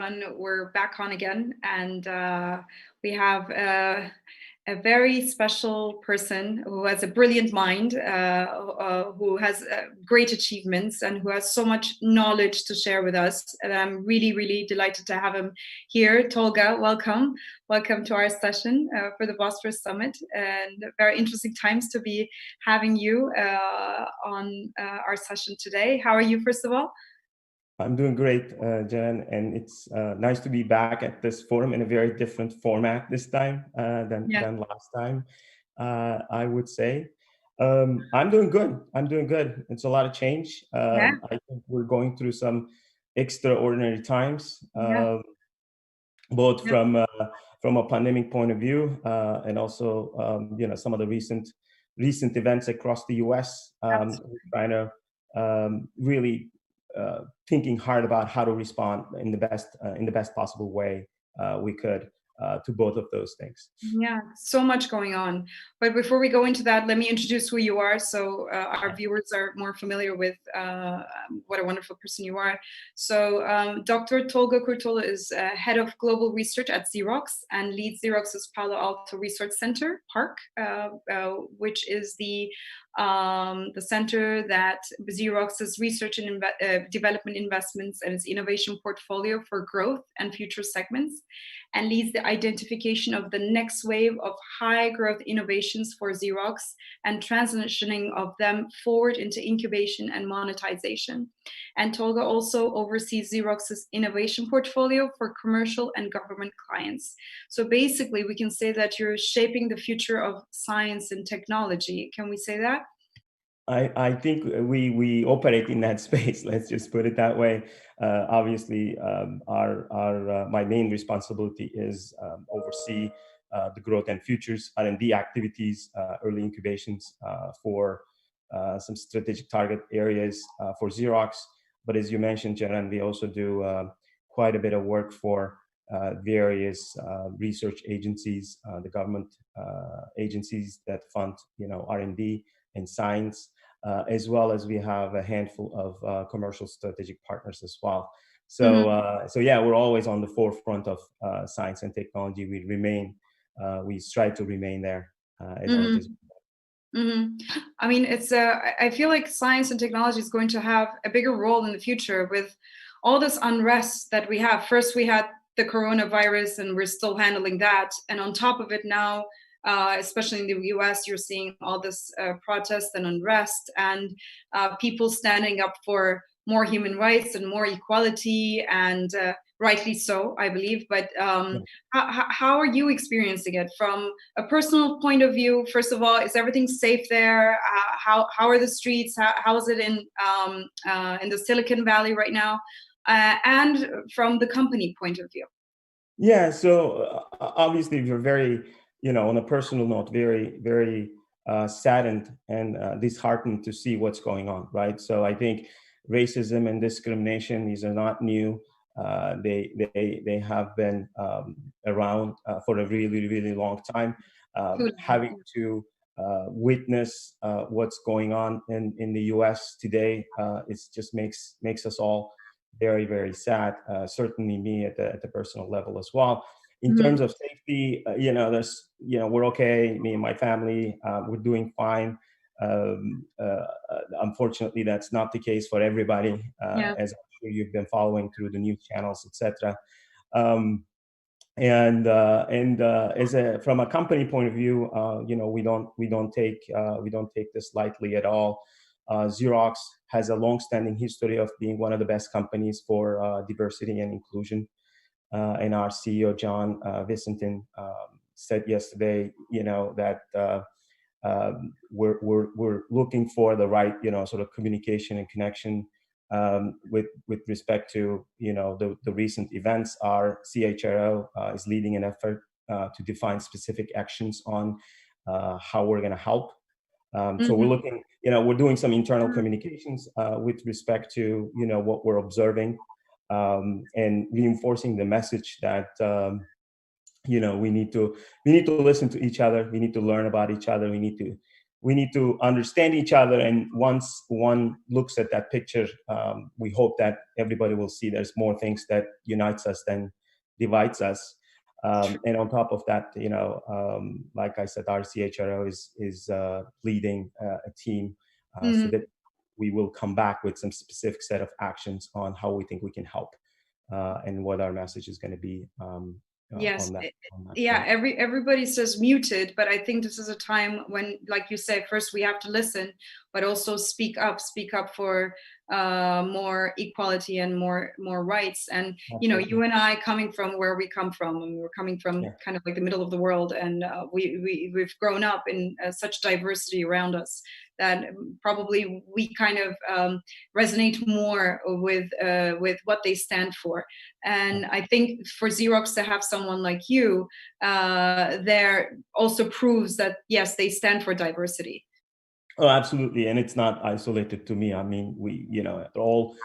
everyone. We're back on again, and we have a very special person who has a brilliant mind, who has great achievements, and who has so much knowledge to share with us. And I'm really, really delighted to have him here. Tolga, welcome. Welcome to our session for the Bosphorus Summit, and very interesting times to be having you on our session today. How are you, first of all? I'm doing great, Jen, and it's nice to be back at this forum in a very different format this time than last time, I would say. I'm doing good. It's a lot of change. I think we're going through some extraordinary times, both from a pandemic point of view and also, some of the recent events across the U.S. We're trying to really thinking hard about how to respond in the best possible way we could to both of those things. Yeah, so much going on. But before we go into that, let me introduce who you are, so our viewers are more familiar with what a wonderful person you are. So Dr. Tolga Kurtoğlu is head of global research at Xeroxs and leads Xerox's Palo Alto Research Center, PARC, which is the center that Xerox's research and development investments and its innovation portfolio for growth and future segments, and leads the identification of the next wave of high growth innovations for Xerox and transitioning of them forward into incubation and monetization. And Tolga also oversees Xerox's innovation portfolio for commercial and government clients. So basically, we can say that you're shaping the future of science and technology. Can we say that? I think we operate in that space. Let's just put it that way. Obviously, my main responsibility is oversee the growth and futures R&D activities, early incubations for some strategic target areas for Xerox. But as you mentioned, Ceren, we also do quite a bit of work for various research agencies, the government agencies that fund, R&D and science. As well as we have a handful of commercial strategic partners as well. So, we're always on the forefront of science and technology. We strive to remain there as much as we can. I mean, I feel like science and technology is going to have a bigger role in the future with all this unrest that we have. First, we had the coronavirus, and we're still handling that. And on top of it now, especially in the US, you're seeing all this protest and unrest, and people standing up for more human rights and more equality, and rightly so, I believe. But how are you experiencing it from a personal point of view? First of all, is everything safe there? How are the streets? How is it in the Silicon Valley right now? And from the company point of view? Yeah, so obviously we're very, on a personal note, very, very saddened and disheartened to see what's going on, right? So I think racism and discrimination, these are not new. They have been around for a really, really long time. Having to witness what's going on in the US today, it just makes us all very, very sad. Certainly me at the personal level as well. In terms of safety, we're okay. Me and my family, we're doing fine. Unfortunately, that's not the case for everybody, as I'm sure you've been following through the news channels, etc. From a company point of view, we don't take this lightly at all. Xerox has a long-standing history of being one of the best companies for diversity and inclusion. And our CEO, John Vicentin, said yesterday, that we're looking for the right, sort of communication and connection with respect to, the recent events. Our CHRO is leading an effort to define specific actions on how we're going to help. So we're looking, we're doing some internal communications with respect to, what we're observing. And reinforcing the message that we need to listen to each other. We need to learn about each other. We need to we need to understand each other. And once one looks at that picture, we hope that everybody will see there's more things that unites us than divides us. And on top of that, like I said, our CHRO is leading a team so that we will come back with some specific set of actions on how we think we can help and what our message is going to be. Yes. On that yeah, everybody says muted, but I think this is a time when, like you say, first we have to listen, but also speak up for more equality and more rights. And you and I, coming from where we come from, and we're coming from kind of like the middle of the world, and we've grown up in such diversity around us that probably we kind of resonate more with what they stand for. And I think for Xerox to have someone like you there also proves that, yes, they stand for diversity. Oh, absolutely. And it's not isolated to me. I mean, we, all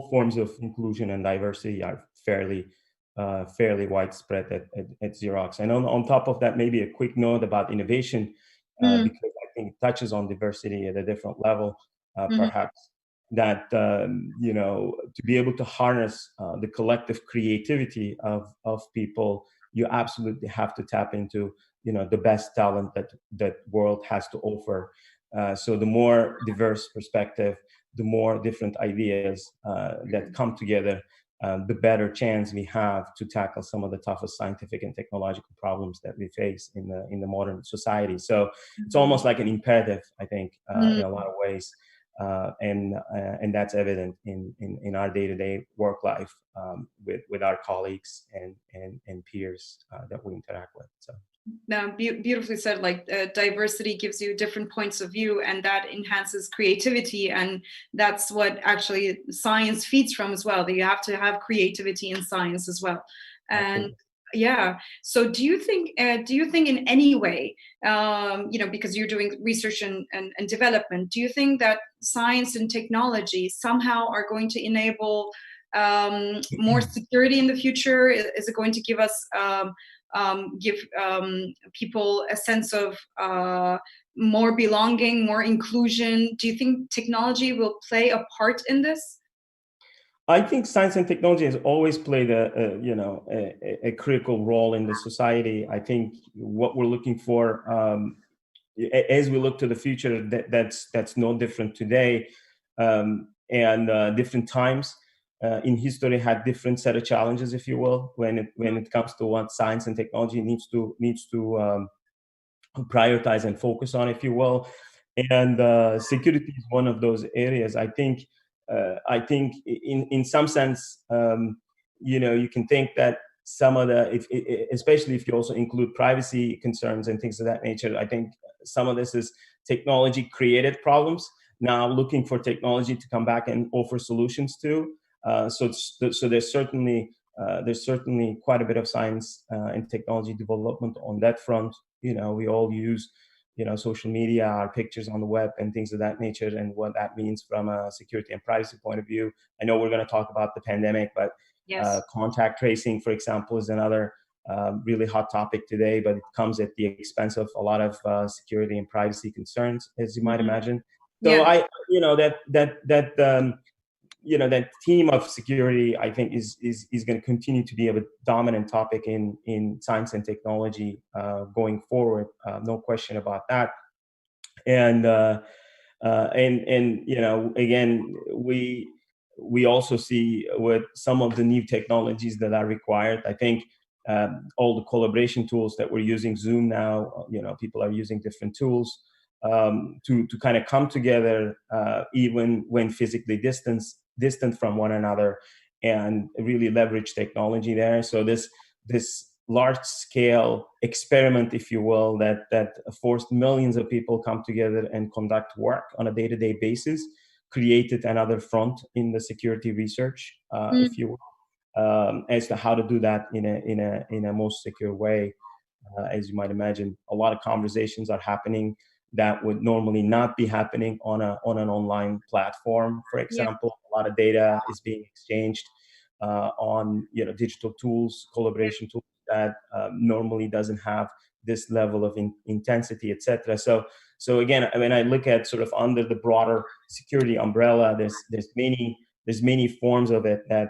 forms of inclusion and diversity are fairly widespread at Xerox. And on top of that, maybe a quick note about innovation, because I think it touches on diversity at a different level, perhaps, that, to be able to harness the collective creativity of people, you absolutely have to tap into, the best talent that world has to offer. So the more diverse perspective, the more different ideas that come together, the better chance we have to tackle some of the toughest scientific and technological problems that we face in the modern society. So it's almost like an imperative, I think, in a lot of ways, and that's evident in our day-to-day work life with our colleagues and peers that we interact with. So. Now, beautifully said. Like diversity gives you different points of view, and that enhances creativity, and that's what actually science feeds from as well. That you have to have creativity in science as well. And Absolutely. yeah, so do you think in any way, because you're doing research and development, do you think that science and technology somehow are going to enable more security in the future? Is it going to give us give people a sense of more belonging, more inclusion? Do you think technology will play a part in this? I think science and technology has always played a critical role in the society. I think what we're looking for as we look to the future, that's no different today, and different times in history had different set of challenges, if you will, when it comes to what science and technology needs to prioritize and focus on, if you will. And security is one of those areas. I think in some sense, you can think that some of especially if you also include privacy concerns and things of that nature, I think some of this is technology created problems. Now looking for technology to come back and offer solutions to. So there's certainly quite a bit of science and technology development on that front. We all use social media, our pictures on the web and things of that nature, and what that means from a security and privacy point of view. I know we're going to talk about the pandemic, but yes. Contact tracing, for example, is another really hot topic today, but it comes at the expense of a lot of security and privacy concerns, as you might imagine. So that theme of security, I think, is going to continue to be a dominant topic in science and technology going forward. No question about that. And again, we also see with some of the new technologies that are required. I think all the collaboration tools that we're using, Zoom now, people are using different tools to kind of come together even when physically distant from one another, and really leverage technology there. So this large scale experiment, if you will, that forced millions of people come together and conduct work on a day-to-day basis, created another front in the security research, if you will, as to how to do that in a most secure way. As you might imagine, a lot of conversations are happening that would normally not be happening on an online platform. For example, a lot of data is being exchanged on digital tools, collaboration tools that normally doesn't have this level of intensity, etc. So So again, when I look at sort of under the broader security umbrella, there's many forms of it that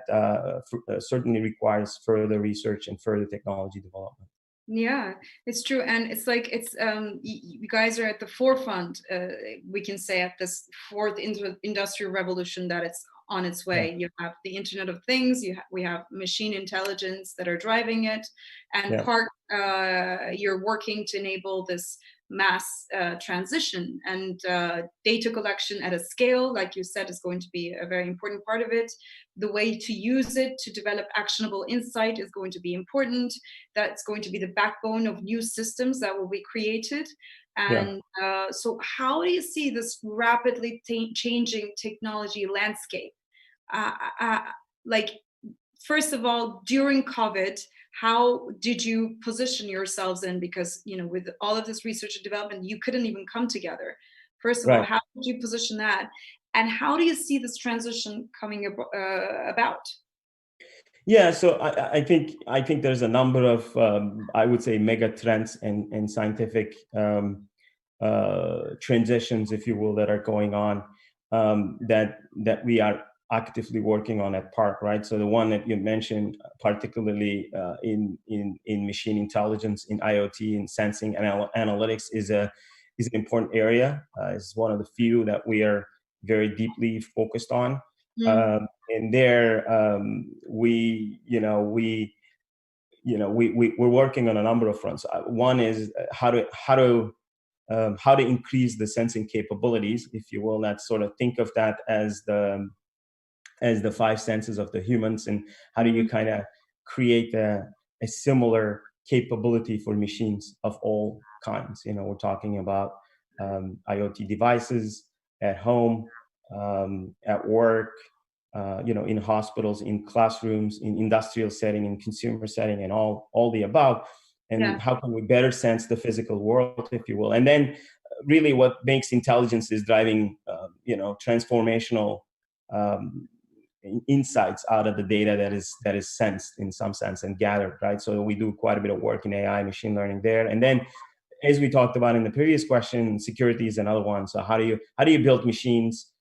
certainly requires further research and further technology development. Yeah, it's true, and it's like you guys are at the forefront. We can say at this fourth industrial revolution that it's on its Yeah, way. You have the Internet of Things. We have machine intelligence that are driving it, and yeah, you're working to enable this mass transition and data collection at a scale, like you said, is going to be a very important part of it. The way to use it to develop actionable insight is going to be important. That's going to be the backbone of new systems that will be created. yeah. And so, how do you see this rapidly changing technology landscape? Uh, uh, like, first of all, during COVID, how did you position yourselves in? Because with all of this research and development, you couldn't even come together. First of all, Right. how did you position that? And how do you see this transition coming about? Yeah, so I think there's a number of I would say mega trends and scientific transitions, if you will, that are going on that we are actively working on at Park, right? So the one that you mentioned, particularly in machine intelligence, in IoT, in sensing and analytics, is an important area. It's one of the few that we are very deeply focused on. Mm, And there, we're working on a number of fronts. One is how to increase the sensing capabilities, if you will. Let's sort of think of that as the five senses of the humans, and how do you mm, kind of create a similar capability for machines of all kinds. We're talking about IoT devices at home, at work, in hospitals, in classrooms, in industrial setting, in consumer setting, and all the above. yeah. And how can we better sense the physical world, if you will? And then, really, what makes intelligence is driving, transformational um, insights out of the data that is sensed in some sense and gathered, right? So we do quite a bit of work in AI, machine learning there. And then, as we talked about in the previous question, security is another one. So how do you build machines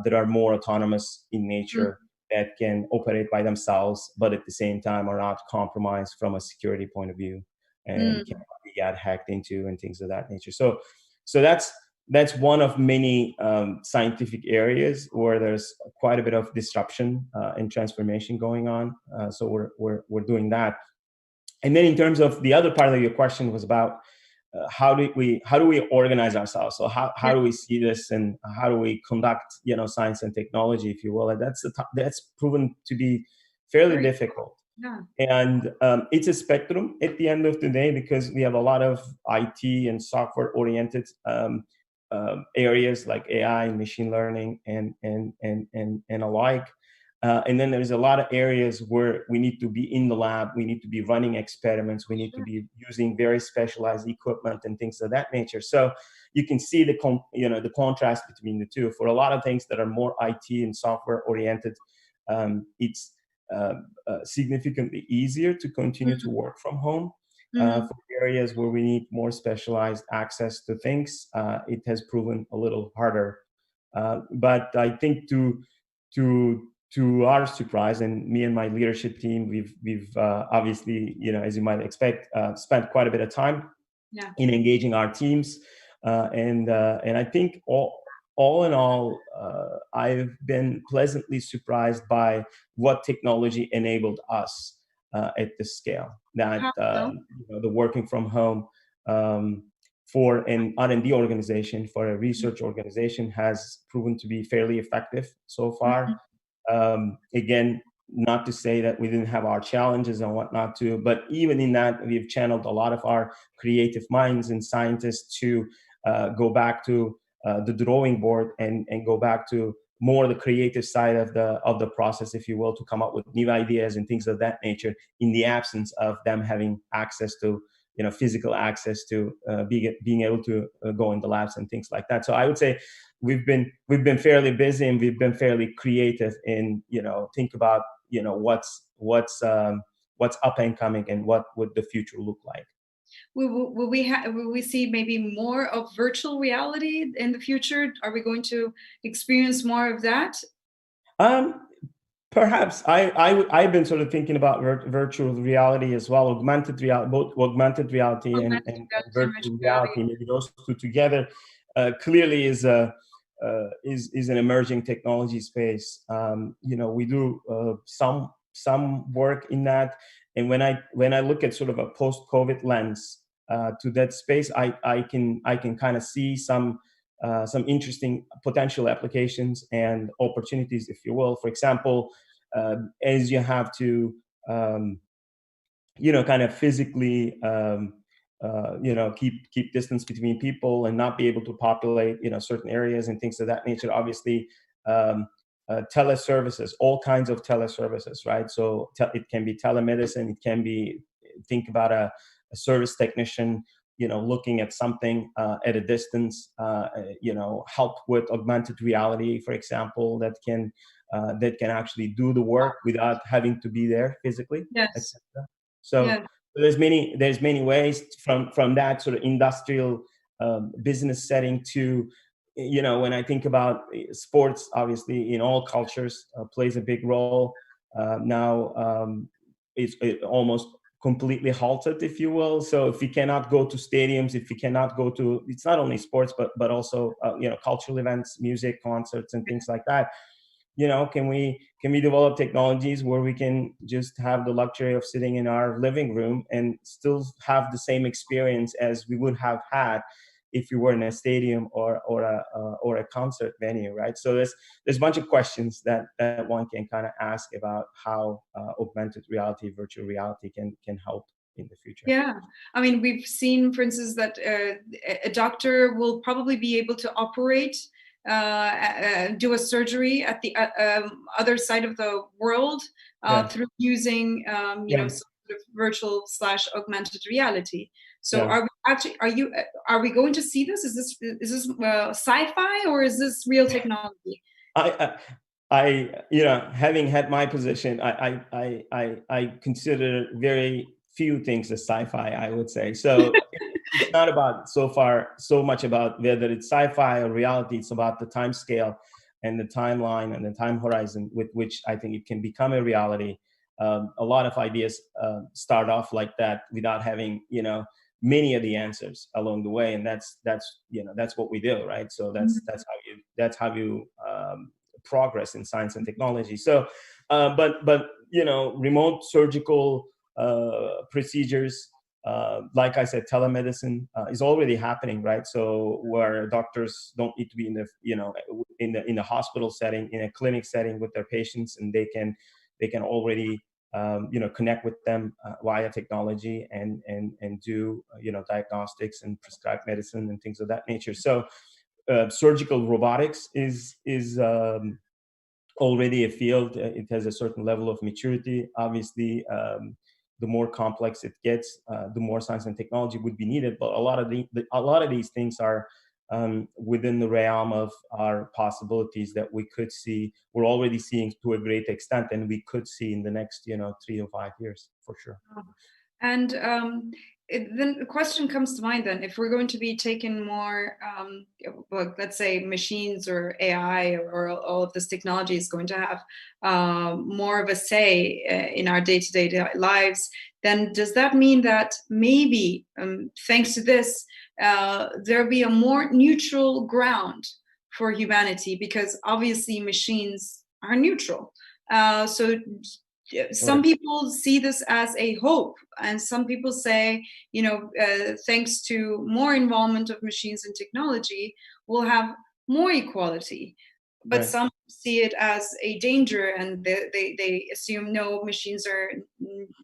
that are more autonomous in Mm, nature, that can operate by themselves, but at the same time are not compromised from a security point of view and mm, cannot get hacked into and things of that nature. So that's one of many scientific areas where there's quite a bit of disruption and transformation going on. So we're doing that. And then, in terms of the other part of your question, was about how do we organize ourselves? So how yeah, do we see this, and how do we conduct science and technology, if you will? And that's proven to be fairly very, difficult. yeah. And it's a spectrum at the end of the day, because we have a lot of IT and software oriented areas like AI and machine learning and alike. And then there's a lot of areas where we need to be in the lab, we need to be running experiments, we need to Sure. be using very specialized equipment and things of that nature. So you can see the contrast between the two. For a lot of things that are more IT and software oriented, it's significantly easier to continue to Mm, work from home. mm, For areas where we need more specialized access to things, it has proven a little harder. But I think to our surprise, and me and my leadership team, we've obviously, as you might expect, spent quite a bit of time yeah. in engaging our teams, and I think all in all, I've been pleasantly surprised by what technology enabled us at this scale. That How so? the working from home, um, for an R&D organization, for a research organization, has proven to be fairly effective so far. Mm, Again, not to say that we didn't have our challenges and whatnot too, but even in that, we've channeled a lot of our creative minds and scientists to go back to the drawing board, and go back to more the creative side of the process, if you will, to come up with new ideas and things of that nature, in the absence of them having access to physical access to being able to go in the labs and things like that. So I would say we've been fairly busy, and we've been fairly creative in think about what's up and coming, and what would the future look like. Will we see maybe more of virtual reality in the future? Are we going to experience more of that? Um, Perhaps I've been sort of thinking about virtual reality as well, augmented reality, both augmented reality Augmented and reality and virtual virtual reality. reality. Maybe those two together clearly is a is an emerging technology space. We do some work in that, and when I look at sort of a post-COVID lens to that space, I can kind of see some interesting potential applications and opportunities, if you will. For example, as you have to, kind of physically, keep distance between people and not be able to populate, certain areas and things of that nature. Obviously, teleservices, all kinds of teleservices, right? So it can be telemedicine, it can be, think about a service technician, looking at something at a distance, help with augmented reality, for example, that can actually do the work without having to be there physically, Yes. etc. So Yeah. there's many ways from that sort of industrial business setting to, when I think about sports, obviously in all cultures plays a big role. Now it almost completely halted, if you will. So if you cannot go to stadiums, if you cannot go to, it's not only sports but also cultural events, music, concerts, and things like that. Can we develop technologies where we can just have the luxury of sitting in our living room and still have the same experience as we would have had if we were in a stadium or a concert venue, right? So there's a bunch of questions that one can kind of ask about how augmented reality, virtual reality can help in the future. Yeah, I mean, we've seen, for instance, that a doctor will probably be able to operate, do a surgery at the other side of the world Yeah, through using, yeah, some sort of virtual slash augmented reality. So, yeah. are we going to see this? Is this sci-fi, or is this real technology? I, having had my position, I consider very few things as sci-fi, I would say. So it's not about so much about whether it's sci-fi or reality. It's about the time scale and the timeline and the time horizon with which I think it can become a reality. A lot of ideas start off like that without having, many of the answers along the way, and that's what we do, right? So that's how you progress in science and technology. So, but remote surgical procedures, like I said, telemedicine is already happening, right? So where doctors don't need to be in the hospital setting, in a clinic setting with their patients, and they can already connect with them via technology and do diagnostics and prescribe medicine and things of that nature. So surgical robotics is already a field. It has a certain level of maturity. Obviously, the more complex it gets, the more science and technology would be needed. But a lot of these things are within the realm of our possibilities that we could see. We're already seeing to a great extent, and we could see in the next 3 to 5 years for sure. And then the question comes to mind then, if we're going to be taking more, well, let's say machines or AI or all of this technology is going to have more of a say in our day-to-day lives, then does that mean that maybe thanks to this, there'll be a more neutral ground for humanity? Because obviously machines are neutral. So some Right, people see this as a hope, and some people say, thanks to more involvement of machines and technology, we'll have more equality. But right, some see it as a danger, and they assume no, machines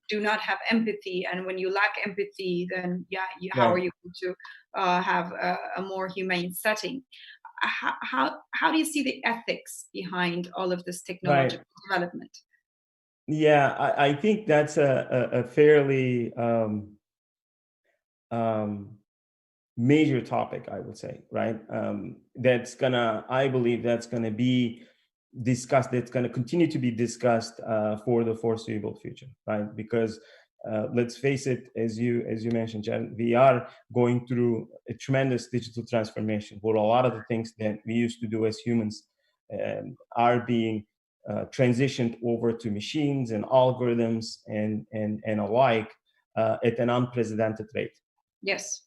do not have empathy, and when you lack empathy, then yeah, how are right. you going to have a more humane setting? How do you see the ethics behind all of this Right. technological development? Yeah, I think that's a fairly um, major topic, I would say, right? I believe that's gonna be discussed. That's gonna continue to be discussed for the foreseeable future, right? Because let's face it, as you mentioned, Ceren, we are going through a tremendous digital transformation where a lot of the things that we used to do as humans are being transitioned over to machines and algorithms and alike at an unprecedented rate. Yes.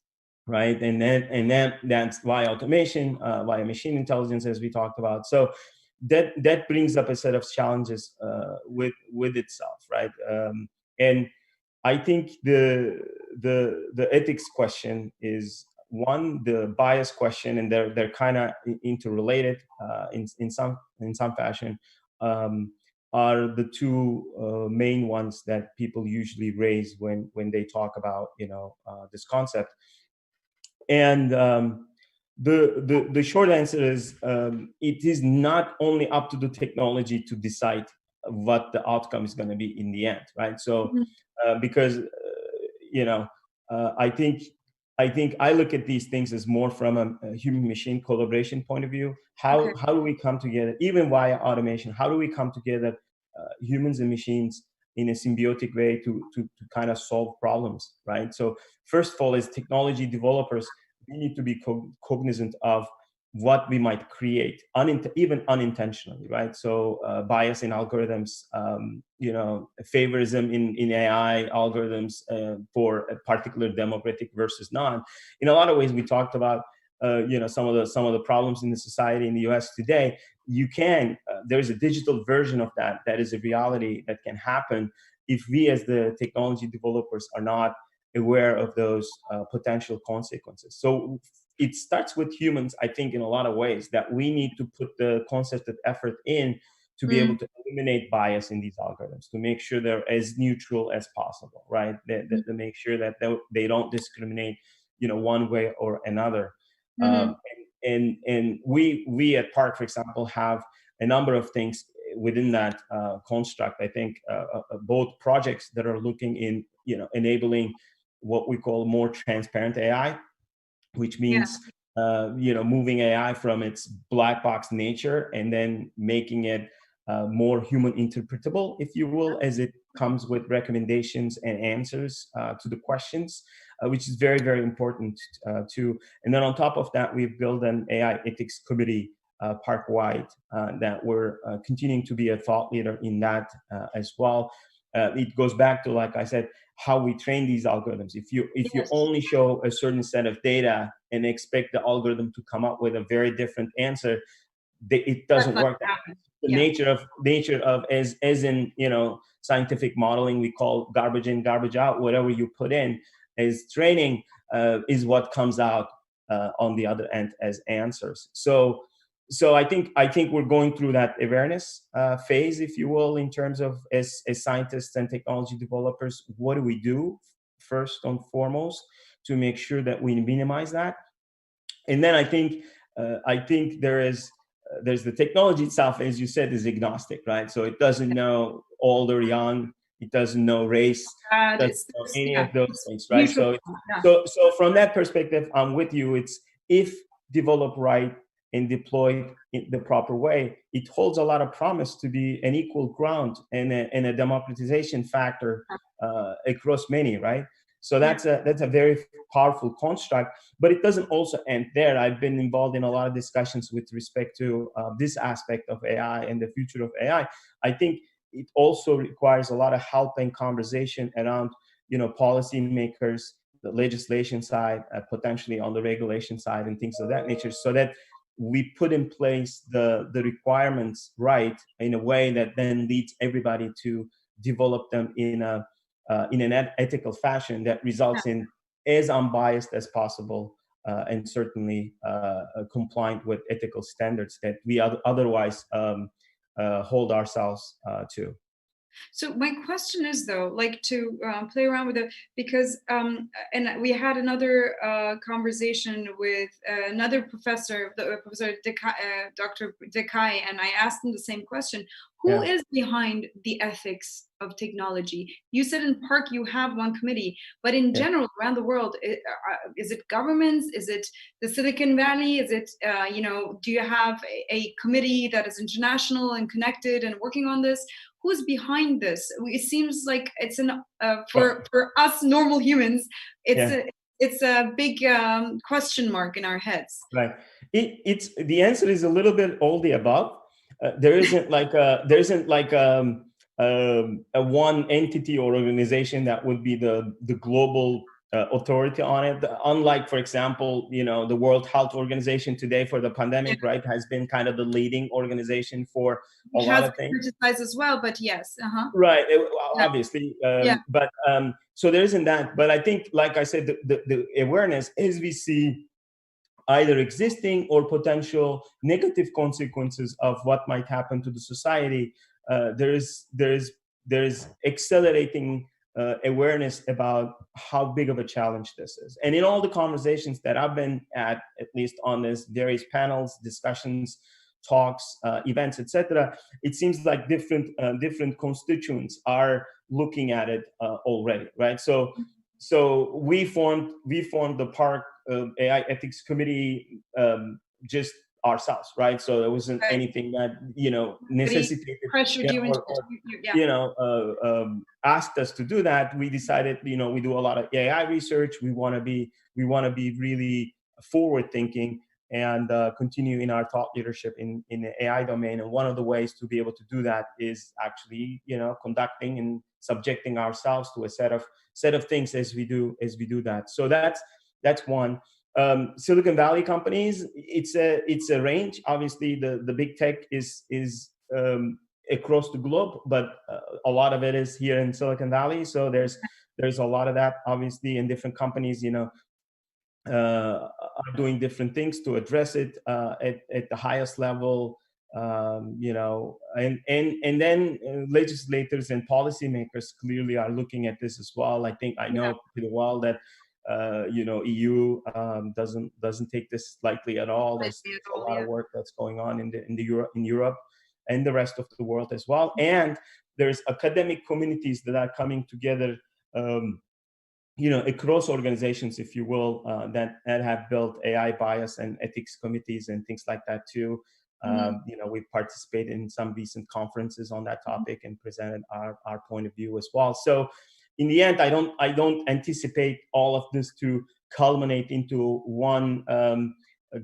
Right, and then that's why automation, via machine intelligence, as we talked about. So that brings up a set of challenges with itself, right? And I think the ethics question is one, the bias question, and they're kind of interrelated in some fashion. Are the two main ones that people usually raise when they talk about this concept. And the short answer is it is not only up to the technology to decide what the outcome is going to be in the end, right? So because I think I look at these things as more from a human machine collaboration point of view. How do we come together, even via automation? How do we come together, humans and machines, in a symbiotic way to kind of solve problems, right? So first of all, as technology developers, we need to be cognizant of what we might create, even unintentionally, right? So bias in algorithms, favorism in AI algorithms for a particular demographic versus not. In a lot of ways, we talked about some of the problems in the society in the U.S. today. There's a digital version of that is a reality that can happen if we as the technology developers are not aware of those potential consequences. So it starts with humans, I think, in a lot of ways, that we need to put the concept of effort in to be able to eliminate bias in these algorithms, to make sure they're as neutral as possible, right? To make sure that they don't discriminate, one way or another. And we at Park, for example, have a number of things within that construct. I think both projects that are looking in, enabling what we call more transparent AI, which means moving AI from its black box nature and then making it more human interpretable, if you will, as it comes with recommendations and answers to the questions, which is very, very important too. And then on top of that, we've built an AI ethics committee park-wide that we're continuing to be a thought leader in that as well. It goes back to, like I said, how we train these algorithms. If you only show a certain set of data and expect the algorithm to come up with a very different answer, it doesn't work. The nature of as in scientific modeling, we call garbage in, garbage out. Whatever you put in as training is what comes out on the other end as answers. So I think we're going through that awareness phase, if you will, in terms of as scientists and technology developers, what do we do first and foremost to make sure that we minimize that? And then I think there's the technology itself, as you said, is agnostic, right? So it doesn't know old or young, it doesn't know race, it doesn't know any of those things, right? So from that perspective, I'm with you. It's if developed right and deployed in the proper way, it holds a lot of promise to be an equal ground and a democratization factor across many, right? So that's a very powerful construct, but it doesn't also end there. I've been involved in a lot of discussions with respect to this aspect of AI and the future of AI. I think it also requires a lot of help and conversation around, policymakers, the legislation side, potentially on the regulation side and things of that nature, so that we put in place the requirements right in a way that then leads everybody to develop them in an ethical fashion that results in as unbiased as possible and certainly compliant with ethical standards that we otherwise hold ourselves to. So my question is, though, like to play around with it, because and we had another conversation with another professor, Professor Dr. Dekai, and I asked him the same question. Who is behind the ethics of technology? You said in Park you have one committee, but in general around the world, is it governments? Is it the Silicon Valley? Is it do you have a committee that is international and connected and working on this? Who's behind this? It seems like it's for us normal humans, it's a big question mark in our heads. Right. It's the answer is a little bit all the above. There isn't like a one entity or organization that would be the global authority on it. Unlike, for example, the World Health Organization today for the pandemic, right, has been kind of the leading organization for a lot of things. Criticized as well, but yes, right. Obviously, but so there isn't that. But I think, like I said, the awareness, as we see either existing or potential negative consequences of what might happen to the society, there is accelerating awareness about how big of a challenge this is. And in all the conversations that I've been at least on this, various panels, discussions, talks, events, etc., it seems like different constituents are looking at it already, right? So we formed the Park AI Ethics Committee just ourselves, right? So there wasn't anything that necessitated pressured you into asked us to do that. We decided, we do a lot of AI research. We want to be really forward thinking and continue in our thought leadership in the AI domain. And one of the ways to be able to do that is actually conducting and subjecting ourselves to a set of things as we do that. So that's one. Silicon Valley companies, it's a range. Obviously, the big tech is across the globe, but a lot of it is here in Silicon Valley. So there's a lot of that, obviously, and different companies, are doing different things to address it at the highest level. And then legislators and policymakers clearly are looking at this as well. I know pretty well that EU doesn't take this lightly at all. There's a lot of work that's going on in Europe and the rest of the world as well. And there's academic communities that are coming together, across organizations, if you will, that have built AI bias and ethics committees and things like that too. We participated in some recent conferences on that topic and presented our point of view as well. So in the end, I don't anticipate all of this to culminate into one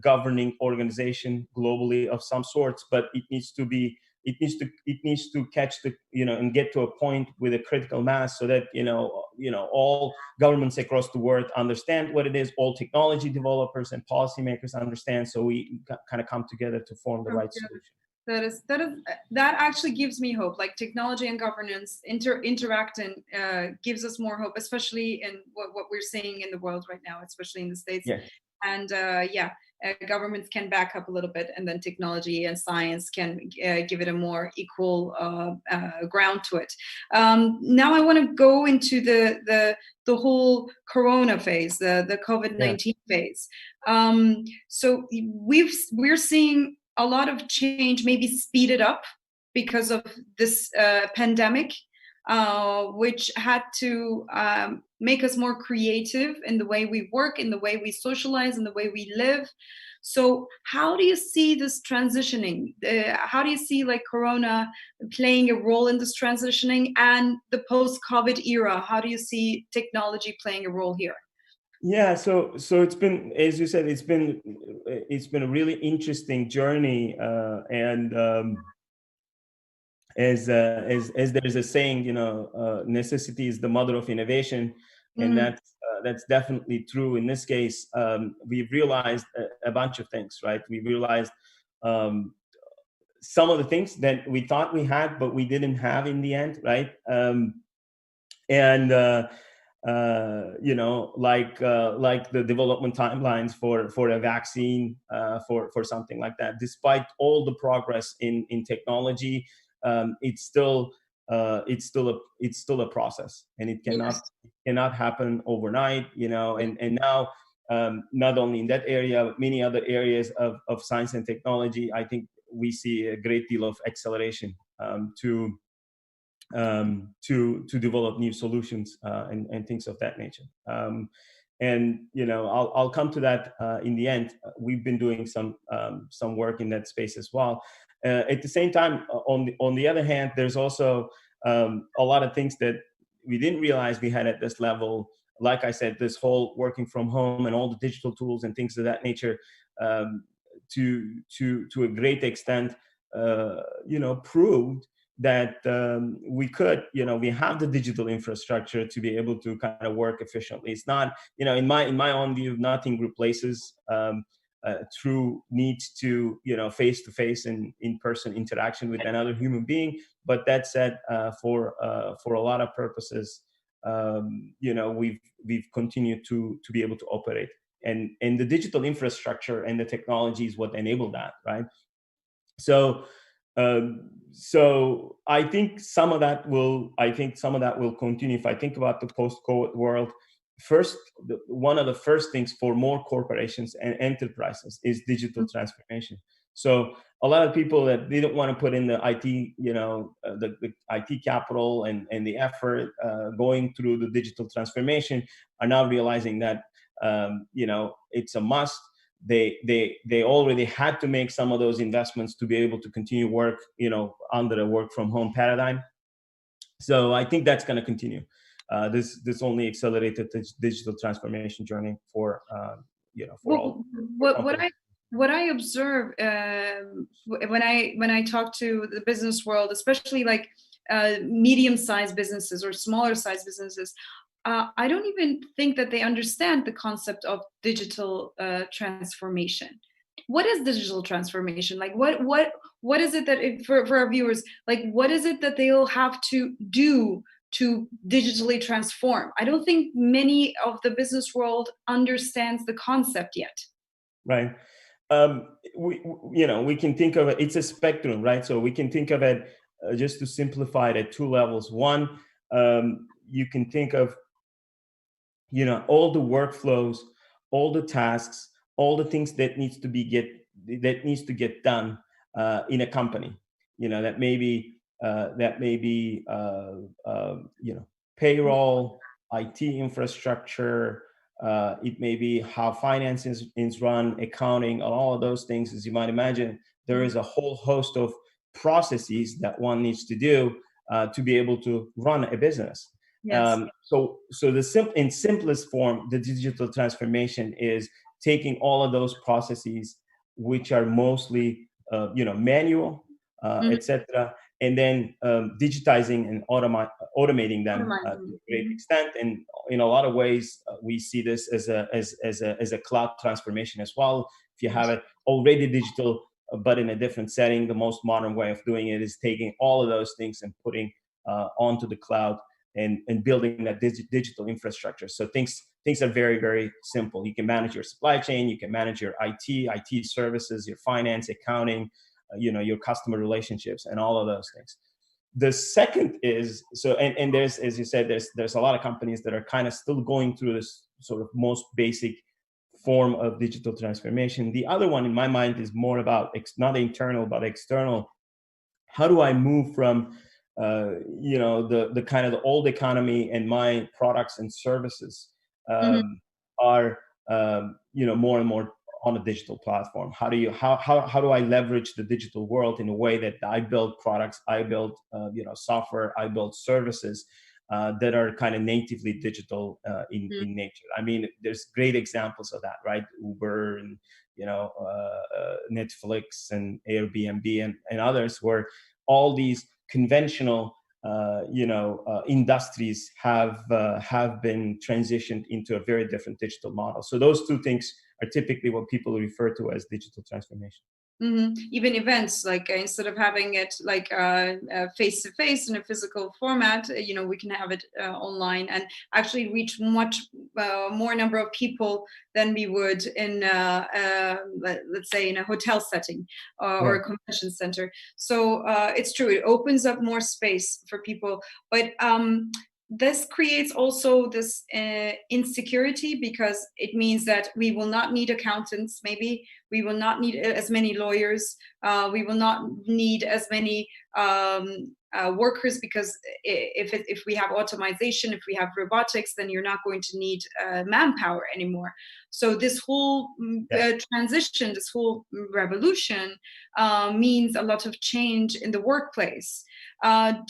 governing organization globally of some sorts, but it needs to catch and get to a point with a critical mass so that all governments across the world understand what it is, all technology developers and policymakers understand, so we kind of come together to form the right solution. That actually gives me hope. Like technology and governance interacting gives us more hope, especially in what we're seeing in the world right now, especially in the States. Yeah. And governments can back up a little bit, and then technology and science can give it a more equal ground to it. Now I want to go into the whole Corona phase, the COVID-19 phase. So we're seeing a lot of change, maybe speeded up because of this pandemic, which had to make us more creative in the way we work, in the way we socialize, in the way we live. So how do you see this transitioning? How do you see like Corona playing a role in this transitioning, and the post-COVID era? How do you see technology playing a role here? Yeah, so it's been, as you said, it's been a really interesting journey, and as there's a saying, necessity is the mother of innovation, and that's definitely true in this case. We've realized a bunch of things, right? We realized some of the things that we thought we had, but we didn't have in the end, right? Like the development timelines for a vaccine, for something like that. Despite all the progress in technology, it's still a process, and it cannot happen overnight. And now, not only in that area, but many other areas of science and technology, I think we see a great deal of acceleration to develop new solutions and things of that nature. And I'll come to that in the end. We've been doing some work in that space as well. At the same time, on the other hand, there's also a lot of things that we didn't realize we had at this level. Like I said, this whole working from home and all the digital tools and things of that nature, to a great extent, proved that we have the digital infrastructure to be able to kind of work efficiently. It's not, in my own view, nothing replaces true needs to, face-to-face and in-person interaction with another human being. But that said, for a lot of purposes, we've continued to be able to operate, and the digital infrastructure and the technology is what enabled that, right? So I think some of that will continue. If I think about the post-COVID world, one of the first things for more corporations and enterprises is digital transformation. So a lot of people that didn't want to put in the IT, the IT capital and the effort going through the digital transformation are now realizing that it's a must. They already had to make some of those investments to be able to continue work, under a work from home paradigm. So I think that's going to continue. This only accelerated the digital transformation journey for all. What I observe when I talk to the business world, especially like medium-sized businesses or smaller-sized businesses, I don't even think that they understand the concept of digital transformation. What is digital transformation? Like, what is it that for our viewers, like, what is it that they'll have to do to digitally transform? I don't think many of the business world understands the concept yet. Right. We can think of it. It's a spectrum, right? So we can think of it, just to simplify it, at two levels. One, you can think of all the workflows, all the tasks, all the things that needs to get done in a company. That may be payroll, IT infrastructure. It may be how finance is run, accounting, all of those things. As you might imagine, there is a whole host of processes that one needs to do to be able to run a business. Yes. So in simplest form, the digital transformation is taking all of those processes, which are mostly manual, etc., and then digitizing and automating them to a great extent. And in a lot of ways, we see this as a cloud transformation as well. If you have it already digital, but in a different setting, the most modern way of doing it is taking all of those things and putting onto the cloud and building that digital infrastructure. So things are very, very simple. You can manage your supply chain, you can manage your IT services, your finance, accounting, your customer relationships, and all of those things. The second is, and there's, as you said, there's a lot of companies that are kind of still going through this sort of most basic form of digital transformation. The other one, in my mind, is more about not internal but external. How do I move from the kind of the old economy, and my products and services are more and more on a digital platform? How do I leverage the digital world in a way that I build products, I build software, I build services that are kind of natively digital in nature? I mean, there's great examples of that, right? Uber and Netflix and Airbnb and others, where all these conventional industries have been transitioned into a very different digital model. So those two things are typically what people refer to as digital transformation. Even events, like instead of having it like face to face in a physical format, we can have it online and actually reach much more number of people than we would in, let's say, in a hotel setting or a convention center. So it's true, it opens up more space for people, but this creates also this insecurity, because it means that we will not need accountants. Maybe We will not need as many lawyers. We will not need as many workers, because if we have automation, if we have robotics, then you're not going to need manpower anymore. So this whole transition, this whole revolution means a lot of change in the workplace.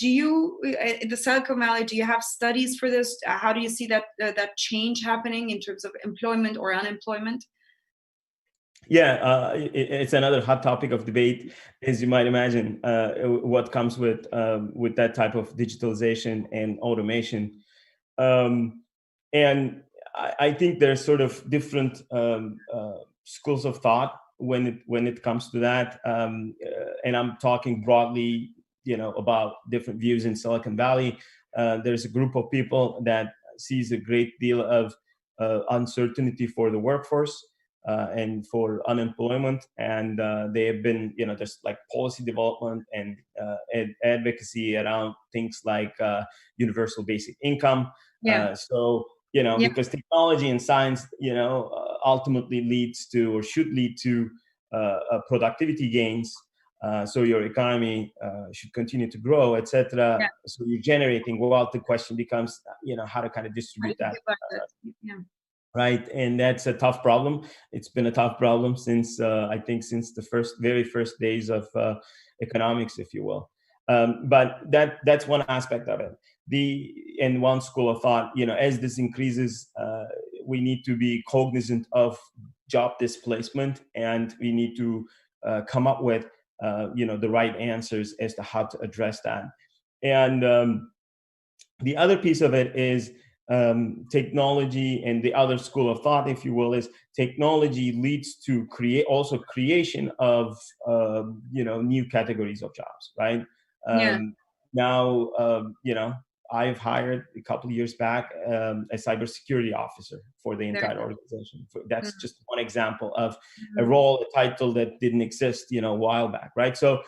Do you, in the Silicon Valley, do you have studies for this? How do you see that that change happening in terms of employment or unemployment? Yeah, it's another hot topic of debate, as you might imagine, what comes with that type of digitalization and automation. And I think there's sort of different schools of thought when it comes to that. And I'm talking broadly, about different views in Silicon Valley. There's a group of people that sees a great deal of uncertainty for the workforce. And for unemployment, and they have been, there's like policy development and advocacy around things like universal basic income. So because technology and science, ultimately leads to, or should lead to, productivity gains. So your economy should continue to grow, etc. So you're generating wealth. The question becomes, how to kind of distribute that. Right, and that's a tough problem. It's been a tough problem since I think since the very first days of economics, if you will. But that's one aspect of it. And one school of thought, as this increases, we need to be cognizant of job displacement, and we need to come up with the right answers as to how to address that. And the other piece of it is technology, and the other school of thought, if you will, is technology leads to creation of new categories of jobs, right? Now, I've hired a couple of years back a cybersecurity officer for the entire organization. That's just one example of a role, a title that didn't exist, a while back, right? So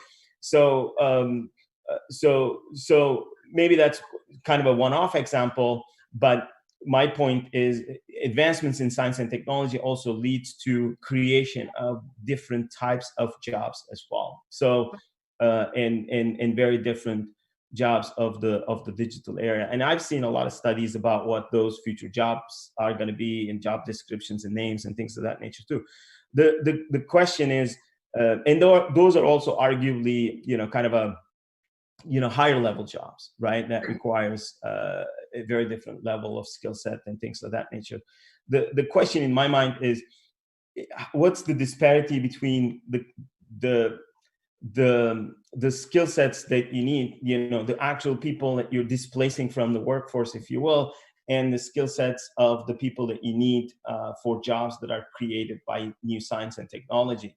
maybe that's kind of a one-off example. But my point is advancements in science and technology also leads to creation of different types of jobs as well. So, and very different jobs of the digital area. And I've seen a lot of studies about what those future jobs are going to be, and job descriptions and names and things of that nature too. The question is, and those are also arguably, kind of a higher level jobs, right? That requires a very different level of skill set and things of that nature. The question in my mind is, what's the disparity between the skill sets that you need, the actual people that you're displacing from the workforce, if you will, and the skill sets of the people that you need for jobs that are created by new science and technology?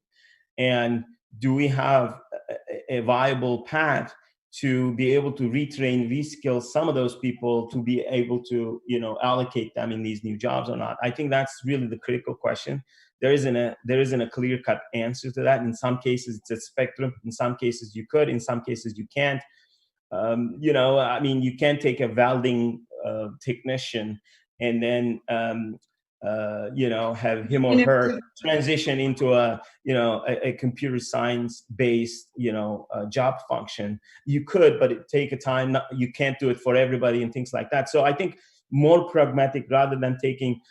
And do we have a viable path to be able to retrain, reskill some of those people to be able to, allocate them in these new jobs or not? I think that's really the critical question. There isn't a clear-cut answer to that. In some cases, it's a spectrum. In some cases, you could. In some cases, you can't. You can't take a welding technician and then have him or her transition into a computer science based job function. You could, but it take a time. You can't do it for everybody and things like that. So I think more pragmatic rather than taking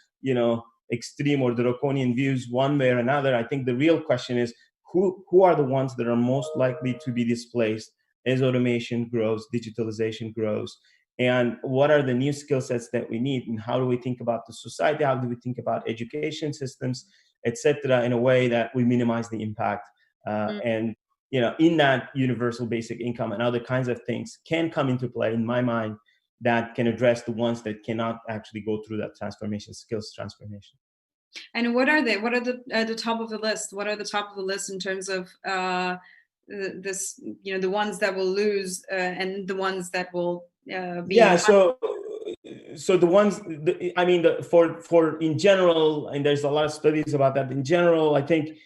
extreme or draconian views one way or another. I think the real question is who are the ones that are most likely to be displaced as automation grows, digitalization grows. And what are the new skill sets that we need, and how do we think about the society? How do we think about education systems, et cetera, in a way that we minimize the impact? And in that universal basic income and other kinds of things can come into play, in my mind, that can address the ones that cannot actually go through that transformation, skills transformation. And what are they? What are the top of the list? What are the top of the list in terms of this? The ones that will lose and the ones that will be. So the ones, for in general, and there's a lot of studies about that. In general, I think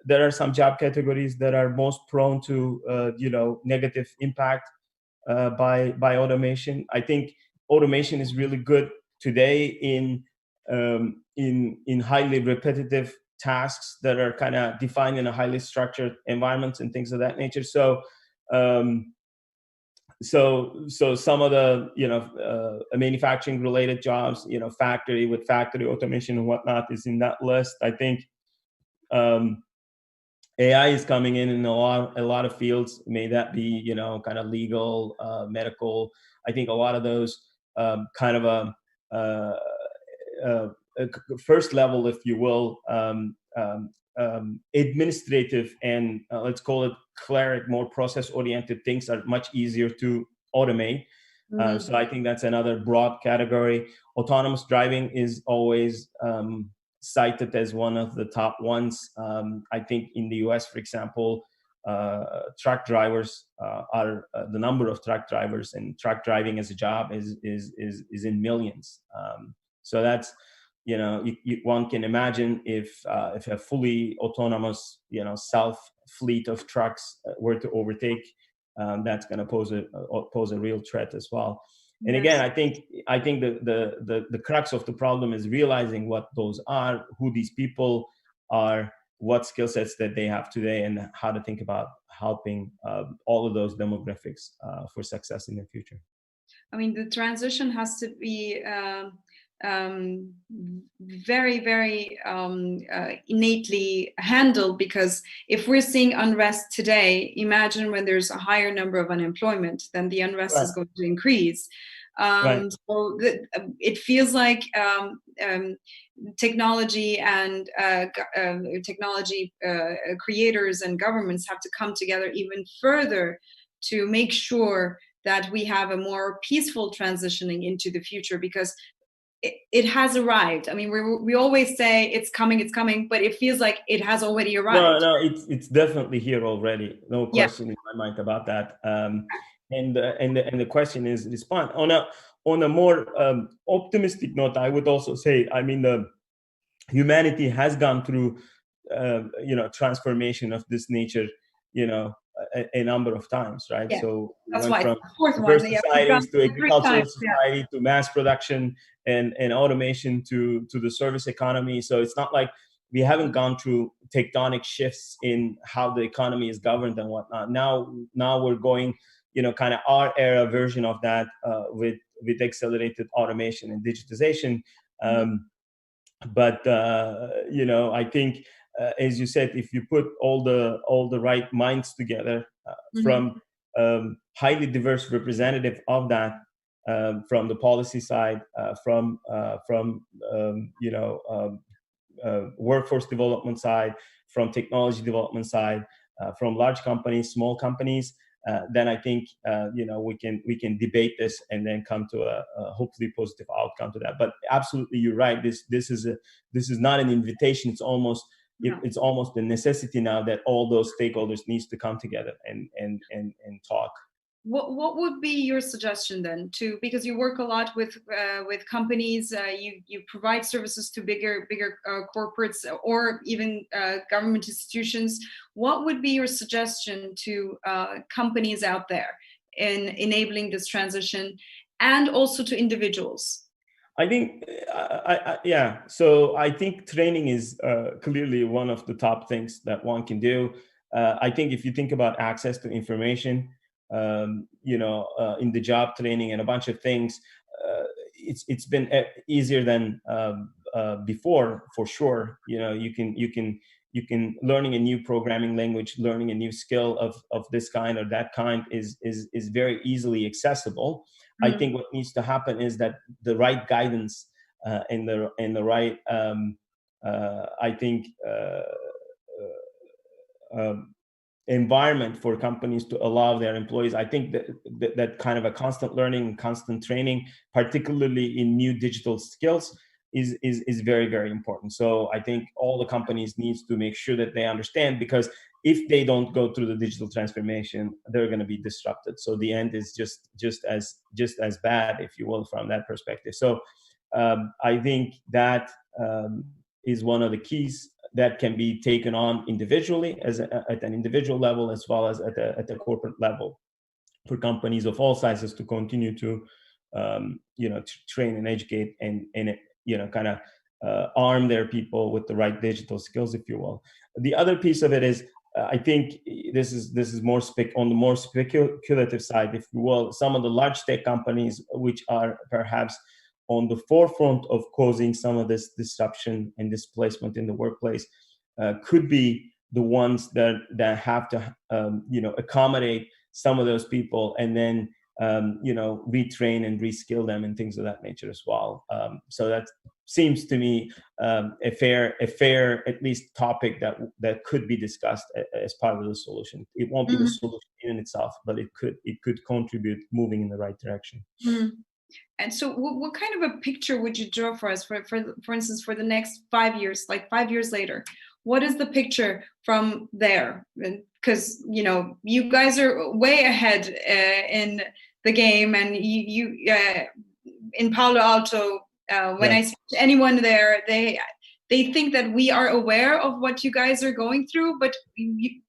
there are some job categories that are most prone to negative impact by automation. I think automation is really good today in highly repetitive tasks that are kind of defined in a highly structured environments and things of that nature. So some of the manufacturing related jobs, factory automation and whatnot, is in that list. I think AI is coming in a lot of fields. May that be kind of legal, medical. I think a lot of those kind of a first level, if you will, administrative and let's call it cleric, more process-oriented things are much easier to automate. So I think that's another broad category. Autonomous driving is always cited as one of the top ones. I think in the US, for example, truck drivers are the number of truck drivers and truck driving as a job is in millions. So that's one can imagine if a fully autonomous self fleet of trucks were to overtake, that's going to pose a real threat as well. And again, I think the crux of the problem is realizing what those are, who these people are, what skill sets that they have today, and how to think about helping all of those demographics for success in the future. I mean, the transition has to be very, very innately handled, because if we're seeing unrest today, imagine when there's a higher number of unemployment, then the unrest is going to increase. So it feels like technology and technology creators and governments have to come together even further to make sure that we have a more peaceful transitioning into the future, because it has arrived. I mean, we always say it's coming, but it feels like it has already arrived. No, it's definitely here already. No question in my mind about that. And the question is respond on a more optimistic note. I would also say, I mean, the humanity has gone through transformation of this nature, a number of times, right? Yeah. So that's went why from first societies to agricultural society to mass production and automation to the service economy. So it's not like we haven't gone through tectonic shifts in how the economy is governed and whatnot. Now we're going, kind of our era version of that with accelerated automation and digitization. But I think, as you said, if you put all the right minds together from highly diverse representative of that, from the policy side, from workforce development side, from technology development side, from large companies, small companies, then I think we can debate this and then come to a hopefully positive outcome to that. But absolutely, you're right. This is not an invitation. It's almost a necessity now that all those stakeholders needs to come together and talk. What would be your suggestion then, because you work a lot with companies, you provide services to bigger corporates or even government institutions. What would be your suggestion to companies out there in enabling this transition, and also to individuals? I think, So I think training is clearly one of the top things that one can do. I think if you think about access to information, in the job training and a bunch of things, it's been easier than before, for sure. You can learning a new programming language, learning a new skill of this kind or that kind is very easily accessible. I think what needs to happen is that the right guidance and the right environment for companies to allow their employees. I think that kind of a constant learning and constant training, particularly in new digital skills, is very, very important. So I think all the companies needs to make sure that they understand, because if they don't go through the digital transformation, they're going to be disrupted. So the end is just as bad, if you will, from that perspective. So I think that is one of the keys that can be taken on individually at an individual level, as well as at a corporate level, for companies of all sizes to continue to train and educate and kind of arm their people with the right digital skills, if you will. The other piece of it is, I think this is more on the more speculative side, if you will. Some of the large tech companies, which are perhaps on the forefront of causing some of this disruption and displacement in the workplace, could be the ones that have to accommodate some of those people, and then retrain and reskill them and things of that nature as well. So that seems to me a fair at least topic that could be discussed as part of the solution. It won't be the solution in itself, but it could contribute moving in the right direction. And so what kind of a picture would you draw for us, for instance, for the next 5 years, like 5 years later? What is the picture from there? Because you guys are way ahead in the game, and you in Palo Alto, when I speak to anyone there, they think that we are aware of what you guys are going through, but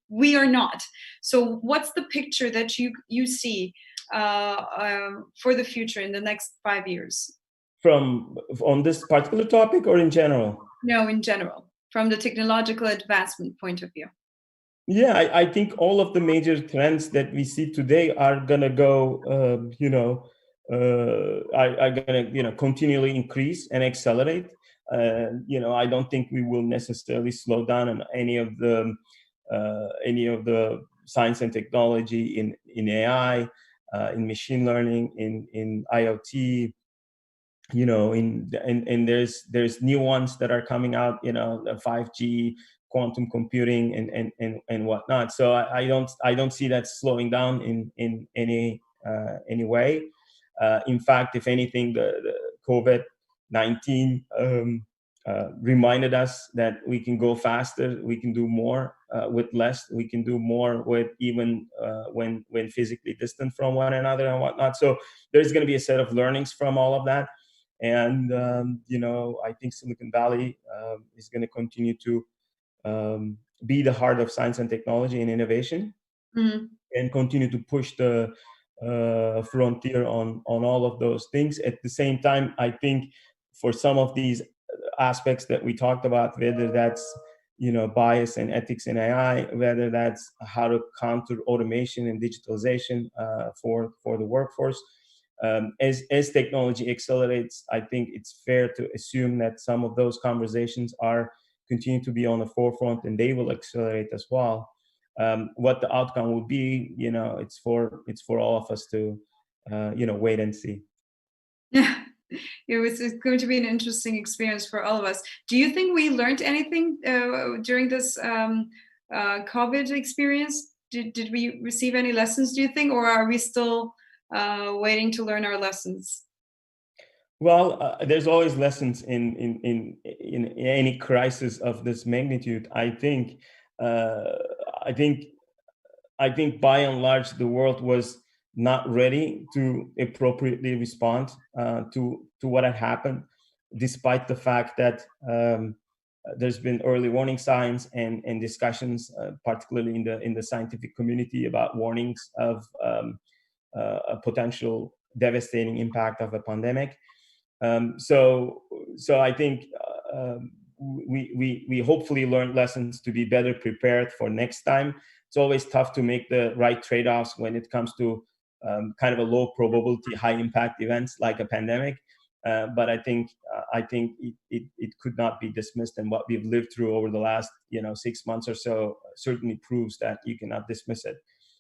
we are not. So what's the picture that you see for the future in the next 5 years? On this particular topic, or in general? No, in general, from the technological advancement point of view. Yeah, I think all of the major trends that we see today are gonna go, are gonna continually increase and accelerate. I don't think we will necessarily slow down on any of the science and technology in AI, in machine learning, in IoT. And there's new ones that are coming out. 5G, quantum computing, and whatnot. So I don't see that slowing down in any way. In fact, if anything, the COVID-19 reminded us that we can go faster, we can do more with less, we can do more with even when physically distant from one another and whatnot. So there's going to be a set of learnings from all of that. And I think Silicon Valley is going to continue to be the heart of science and technology and innovation, and continue to push the frontier on all of those things. At the same time, I think for some of these aspects that we talked about, whether that's bias and ethics in AI, whether that's how to counter automation and digitalization for the workforce, as technology accelerates, I think it's fair to assume that some of those conversations continue to be on the forefront, and they will accelerate as well. What the outcome will be, it's for all of us to wait and see. Yeah, it's going to be an interesting experience for all of us. Do you think we learned anything during this COVID experience? Did we receive any lessons, do you think, or are we still waiting to learn our lessons? Well, there's always lessons in any crisis of this magnitude. I think by and large the world was not ready to appropriately respond to what had happened, despite the fact that there's been early warning signs and discussions, particularly in the scientific community, about warnings of a potential devastating impact of a pandemic. So I think we hopefully learned lessons to be better prepared for next time. It's always tough to make the right trade-offs when it comes to kind of a low probability, high impact events like a pandemic. But I think it could not be dismissed, and what we've lived through over the last 6 months or so certainly proves that you cannot dismiss it.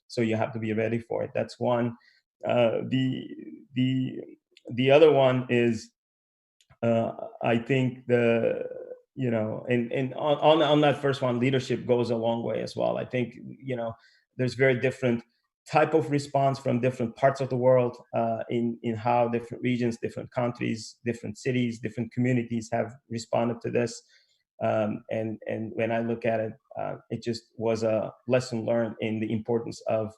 So you have to be ready for it. That's one. The other one is I think on that first one, leadership goes a long way as well. I think there's very different type of response from different parts of the world in how different regions, different countries, different cities, different communities have responded to this. And when I look at it, it just was a lesson learned in the importance of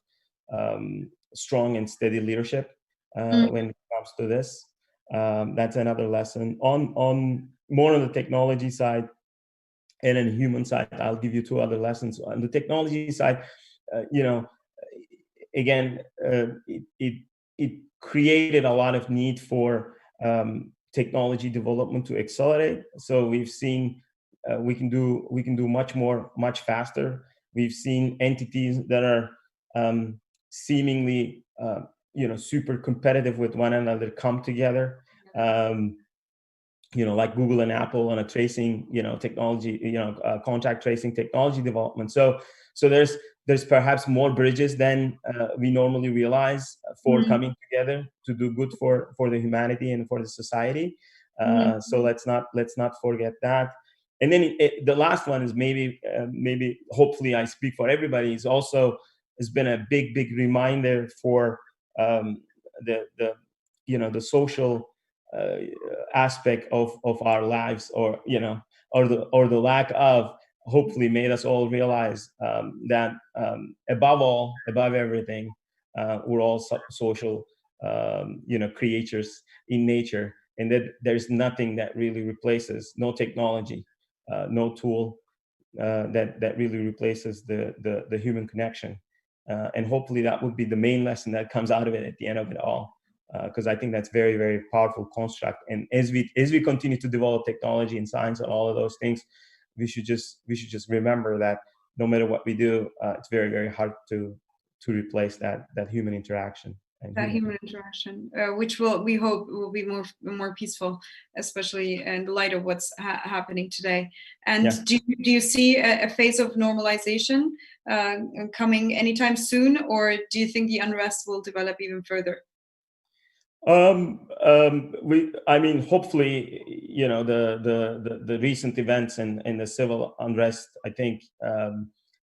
strong and steady leadership when it comes to this. That's another lesson. On more on the technology side and on the human side, I'll give you two other lessons. On the technology side, again, it created a lot of need for technology development to accelerate. So we've seen we can do much more, much faster. We've seen entities that are seemingly super competitive with one another come together. Like Google and Apple on a tracing, technology, contact tracing technology development. So there's perhaps more bridges than we normally realize for coming together to do good for the humanity and for the society. So let's not forget that. And then the last one is maybe hopefully I speak for everybody. Is also has been a big reminder for the social aspect of our lives, or the lack of, hopefully made us all realize that above everything, we're all social creatures in nature, and that there's nothing that really replaces, no technology, no tool that really replaces the human connection. And hopefully that would be the main lesson that comes out of it at the end of it all, because I think that's very, very powerful construct. And as we continue to develop technology and science and all of those things, we should just remember that no matter what we do, it's very, very hard to replace that human interaction. That human interaction, which we hope will be more peaceful, especially in the light of what's happening today. And do you see a phase of normalization coming anytime soon, or do you think the unrest will develop even further? Hopefully, the recent events and the civil unrest, I think,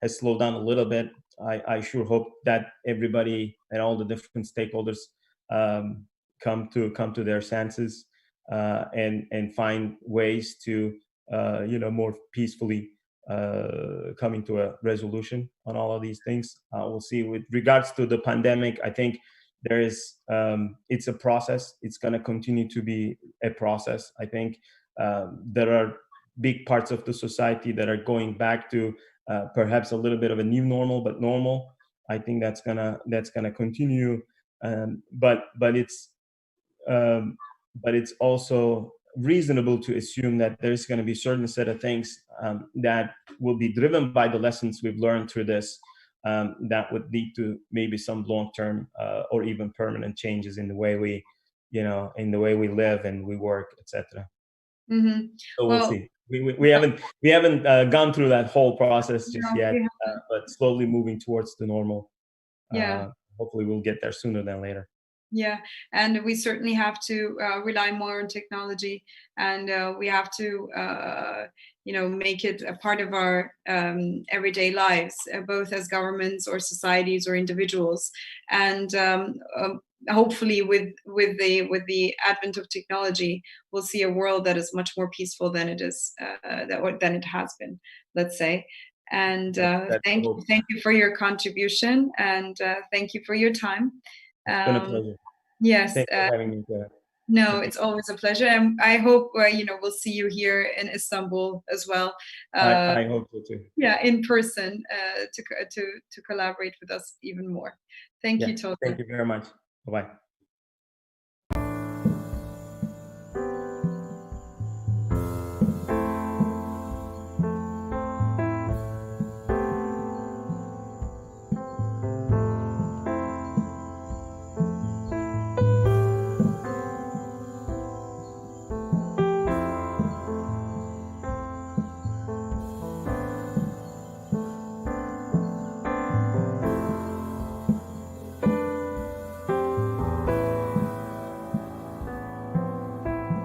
has slowed down a little bit. I sure hope that everybody and all the different stakeholders come to their senses and find ways to more peacefully coming to a resolution on all of these things. We'll see. With regards to the pandemic, I think there is it's a process. It's going to continue to be a process. I think there are big parts of the society that are going back to perhaps a little bit of a new normal, but normal. I think that's gonna continue, but it's also reasonable to assume that there's going to be a certain set of things that will be driven by the lessons we've learned through this, that would lead to maybe some long-term or even permanent changes in the way we live and we work, etc. So we'll see. We haven't gone through that whole process just yet, but slowly moving towards the normal. Hopefully we'll get there sooner than later. Yeah, and we certainly have to rely more on technology, and we have to, make it a part of our everyday lives, both as governments or societies or individuals. And hopefully, with the advent of technology, we'll see a world that is much more peaceful than it is than it has been. Let's say. And thank you for your contribution, and thank you for your time. It's been a pleasure. Yes. Thanks for having me there. No, it's always a pleasure, and I hope we'll see you here in Istanbul as well. I hope so too. Yeah, in person to collaborate with us even more. Thank you, Tolga. Thank you very much. Bye bye.